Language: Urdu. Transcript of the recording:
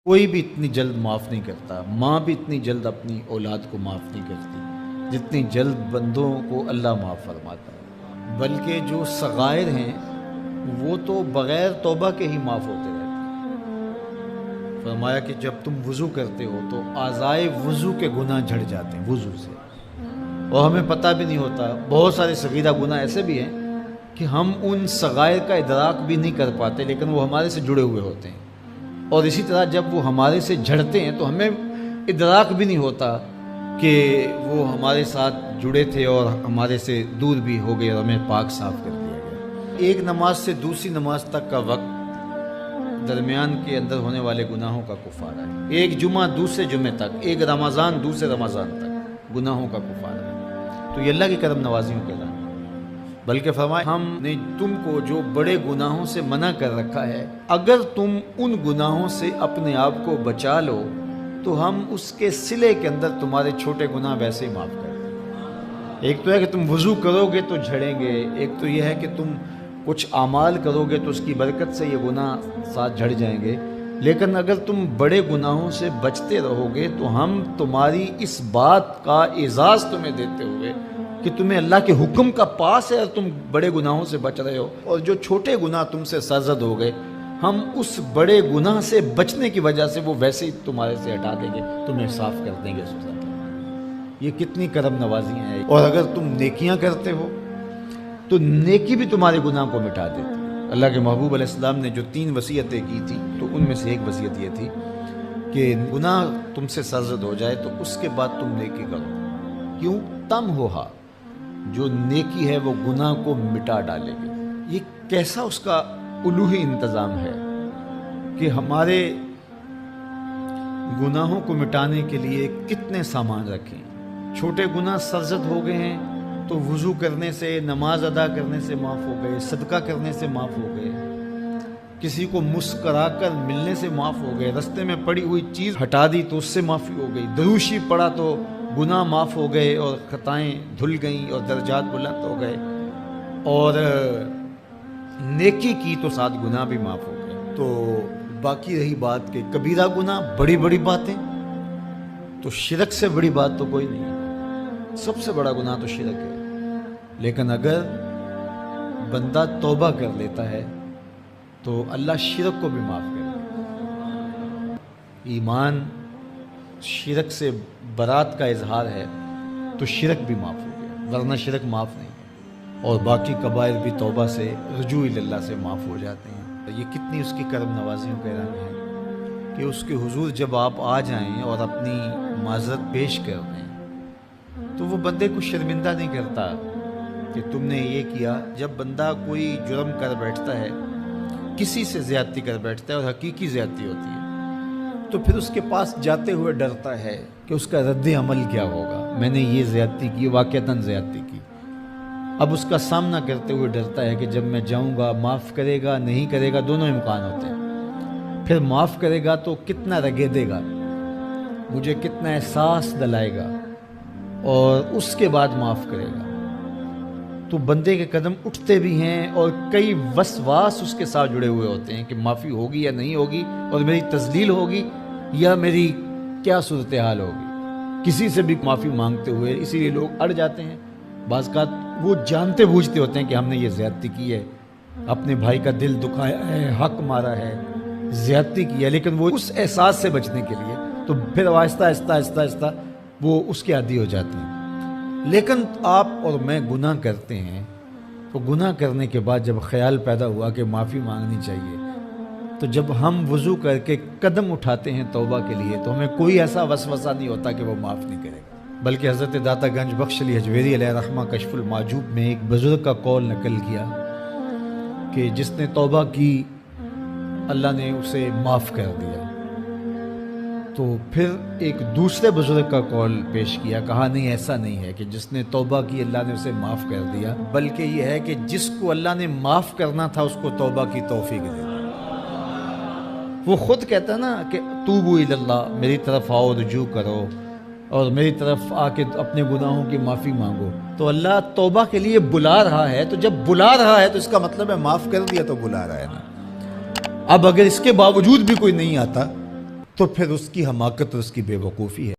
کوئی بھی اتنی جلد معاف نہیں کرتا، ماں بھی اتنی جلد اپنی اولاد کو معاف نہیں کرتی جتنی جلد بندوں کو اللہ معاف فرماتا ہے، بلکہ جو صغائر ہیں وہ تو بغیر توبہ کے ہی معاف ہوتے رہتے ہیں۔ فرمایا کہ جب تم وضو کرتے ہو تو اعضائے وضو کے گناہ جھڑ جاتے ہیں وضو سے، اور ہمیں پتہ بھی نہیں ہوتا۔ بہت سارے صغیرہ گناہ ایسے بھی ہیں کہ ہم ان صغائر کا ادراک بھی نہیں کر پاتے، لیکن وہ ہمارے سے جڑے ہوئے ہوتے ہیں، اور اسی طرح جب وہ ہمارے سے جھڑتے ہیں تو ہمیں ادراک بھی نہیں ہوتا کہ وہ ہمارے ساتھ جڑے تھے اور ہمارے سے دور بھی ہو گئے اور ہمیں پاک صاف کر دیا گیا۔ ایک نماز سے دوسری نماز تک کا وقت درمیان کے اندر ہونے والے گناہوں کا کفارہ ہے، ایک جمعہ دوسرے جمعے تک، ایک رمضان دوسرے رمضان تک گناہوں کا کفارہ ہے۔ تو یہ اللہ کی کرم نوازیوں کے رنگ، بلکہ فرمایا ہم نے تم کو جو بڑے گناہوں سے منع کر رکھا ہے، اگر تم ان گناہوں سے اپنے آپ کو بچا لو تو ہم اس کے صلے کے اندر تمہارے چھوٹے گناہ ویسے ہی معاف کر دیں۔ ایک تو ہے کہ تم وضو کرو گے تو جھڑیں گے، ایک تو یہ ہے کہ تم کچھ اعمال کرو گے تو اس کی برکت سے یہ گناہ ساتھ جھڑ جائیں گے، لیکن اگر تم بڑے گناہوں سے بچتے رہو گے تو ہم تمہاری اس بات کا اعزاز تمہیں دیتے ہوئے کہ تمہیں اللہ کے حکم کا پاس ہے اور تم بڑے گناہوں سے بچ رہے ہو، اور جو چھوٹے گناہ تم سے سرزد ہو گئے ہم اس بڑے گناہ سے بچنے کی وجہ سے وہ ویسے ہی تمہارے سے ہٹا دیں گے، تمہیں صاف کر دیں گے۔ یہ کتنی کرم نوازیاں ہیں۔ اور اگر تم نیکیاں کرتے ہو تو نیکی بھی تمہارے گناہ کو مٹا دیتی ہے۔ اللہ کے محبوب علیہ السلام نے جو 3 وصیتیں کی تھی تو ان میں سے ایک وصیت یہ تھی کہ گناہ تم سے سرزد ہو جائے تو اس کے بعد تم نیکی کرو، کیوں؟ تم ہوہا، جو نیکی ہے وہ گناہ کو مٹا ڈالے گی۔ یہ کیسا اس کا الوہی انتظام ہے کہ ہمارے گناہوں کو مٹانے کے لیے کتنے سامان رکھیں۔ چھوٹے گناہ سرزد ہو گئے ہیں تو وضو کرنے سے، نماز ادا کرنے سے معاف ہو گئے، صدقہ کرنے سے معاف ہو گئے، کسی کو مسکرا کر ملنے سے معاف ہو گئے، رستے میں پڑی ہوئی چیز ہٹا دی تو اس سے معافی ہو گئی، دروشی پڑا تو گناہ معاف ہو گئے اور خطائیں دھل گئیں اور درجات بلند ہو گئے، اور نیکی کی تو ساتھ گناہ بھی معاف ہو گئے۔ تو باقی رہی بات کہ کبیرہ گناہ، بڑی بڑی باتیں، تو شرک سے بڑی بات تو کوئی نہیں ہے، سب سے بڑا گناہ تو شرک ہے، لیکن اگر بندہ توبہ کر لیتا ہے تو اللہ شرک کو بھی معاف کر دیتا ہے۔ ایمان شرک سے برات کا اظہار ہے تو شرک بھی معاف ہو گیا، ورنہ شرک معاف نہیں ہے، اور باقی کبائر بھی توبہ سے، رجوع اللہ سے معاف ہو جاتے ہیں۔ یہ کتنی اس کی کرم نوازیوں کے رنگ ہیں کہ اس کے حضور جب آپ آ جائیں اور اپنی معذرت پیش کر دیں تو وہ بندے کو شرمندہ نہیں کرتا کہ تم نے یہ کیا۔ جب بندہ کوئی جرم کر بیٹھتا ہے، کسی سے زیادتی کر بیٹھتا ہے اور حقیقی زیادتی ہوتی ہے، تو پھر اس کے پاس جاتے ہوئے ڈرتا ہے کہ اس کا رد عمل کیا ہوگا، میں نے یہ زیادتی کی، واقعتاً زیادتی کی۔ اب اس کا سامنا کرتے ہوئے ڈرتا ہے کہ جب میں جاؤں گا، معاف کرے گا نہیں کرے گا، دونوں امکان ہوتے ہیں۔ پھر معاف کرے گا تو کتنا رگیدے گا، مجھے کتنا احساس دلائے گا، اور اس کے بعد معاف کرے گا، تو بندے کے قدم اٹھتے بھی ہیں اور کئی وسواس اس کے ساتھ جڑے ہوئے ہوتے ہیں کہ معافی ہوگی یا نہیں ہوگی، اور میری تذلیل ہوگی یا میری کیا صورتحال ہوگی۔ کسی سے بھی معافی مانگتے ہوئے اسی لیے لوگ اڑ جاتے ہیں، بعض اوقات وہ جانتے بوجھتے ہوتے ہیں کہ ہم نے یہ زیادتی کی ہے، اپنے بھائی کا دل دکھایا ہے، حق مارا ہے، زیادتی کی ہے، لیکن وہ اس احساس سے بچنے کے لیے تو پھر آہستہ آہستہ آہستہ آہستہ وہ اس کے عادی ہو جاتے ہیں۔ لیکن آپ اور میں گناہ کرتے ہیں تو گناہ کرنے کے بعد جب خیال پیدا ہوا کہ معافی مانگنی چاہیے، تو جب ہم وضو کر کے قدم اٹھاتے ہیں توبہ کے لیے تو ہمیں کوئی ایسا وسوسہ نہیں ہوتا کہ وہ معاف نہیں کرے گا، بلکہ حضرت داتا گنج بخش علی حجویری علیہ رحمہ کشف المعجوب میں ایک بزرگ کا قول نقل کیا کہ جس نے توبہ کی اللہ نے اسے معاف کر دیا۔ تو پھر ایک دوسرے بزرگ کا قول پیش کیا، کہا نہیں، ایسا نہیں ہے کہ جس نے توبہ کی اللہ نے اسے معاف کر دیا، بلکہ یہ ہے کہ جس کو اللہ نے معاف کرنا تھا اس کو توبہ کی توفیق دے۔ وہ خود کہتا ہے نا کہ توبوا الی اللہ، میری طرف آؤ، رجوع کرو اور میری طرف آ کے اپنے گناہوں کی معافی مانگو، تو اللہ توبہ کے لیے بلا رہا ہے، تو جب بلا رہا ہے تو اس کا مطلب ہے معاف کر دیا تو بلا رہا ہے نا۔ اب اگر اس کے باوجود بھی کوئی نہیں آتا تو پھر اس کی حماقت اور اس کی بے وقوفی ہے.